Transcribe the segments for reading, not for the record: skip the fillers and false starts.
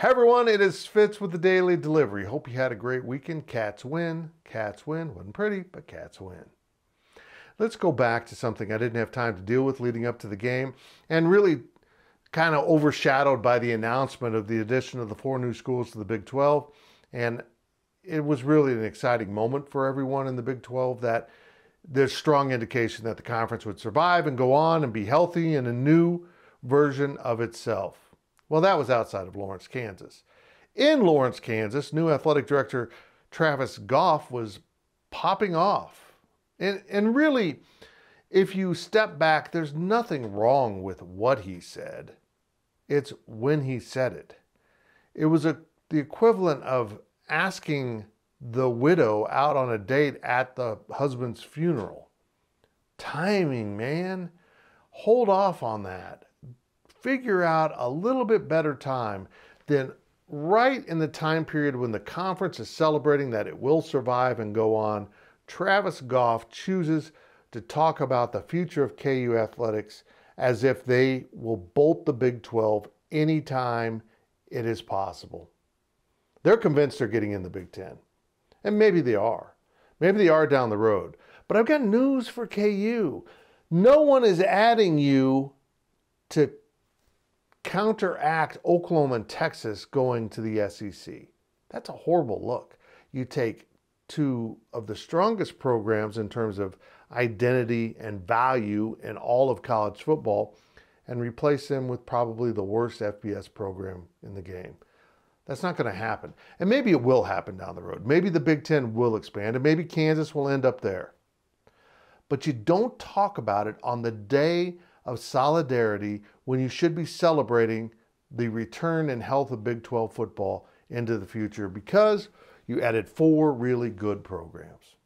Hey everyone, it is Fitz with the Daily Delivery. Hope you had a great weekend. Cats win. Cats win. Wasn't pretty, but Cats win. Let's go back to something I didn't have time to deal with leading up to the game, and really kind of overshadowed by the announcement of the addition of the 4 new schools to the Big 12. And it was really an exciting moment for everyone in the Big 12 that there's strong indication that the conference would survive and go on and be healthy in a new version of itself. Well, that was outside of Lawrence, Kansas. In Lawrence, Kansas, new athletic director Travis Goff was popping off. And really, if you step back, there's nothing wrong with what he said. It's when he said it. It was the equivalent of asking the widow out on a date at the husband's funeral. Timing, man. Hold off on that. Figure out a little bit better time than right in the time period when the conference is celebrating that it will survive and go on. Travis Goff chooses to talk about the future of KU athletics as if they will bolt the Big 12 anytime it is possible. They're convinced they're getting in the Big 10. And maybe they are. Maybe they are down the road. But I've got news for KU. No one is adding you to counteract Oklahoma and Texas going to the SEC. That's a horrible look. You take 2 of the strongest programs in terms of identity and value in all of college football and replace them with probably the worst FBS program in the game. That's not going to happen. And maybe it will happen down the road. Maybe the Big 10 will expand and maybe Kansas will end up there. But you don't talk about it on the day of solidarity when you should be celebrating the return and health of Big 12 football into the future because you added 4 really good programs.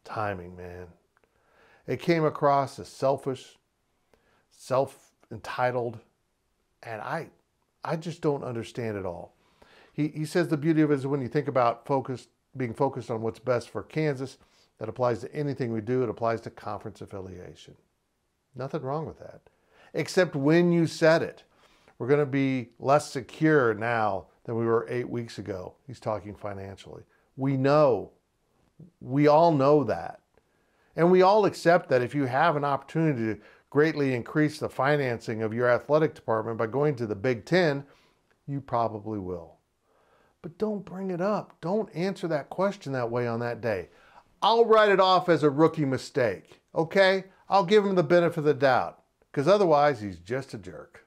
Timing, man. It came across as selfish, self-entitled, and I just don't understand it all. He says the beauty of it is when you think about being focused on what's best for Kansas, that applies to anything we do. It applies to conference affiliation. Nothing wrong with that, except when you said it. We're going to be less secure now than we were 8 weeks ago. He's talking financially. We know. We all know that. And we all accept that if you have an opportunity to greatly increase the financing of your athletic department by going to the Big 10, you probably will. But don't bring it up. Don't answer that question that way on that day. I'll write it off as a rookie mistake, okay? I'll give him the benefit of the doubt, because otherwise he's just a jerk.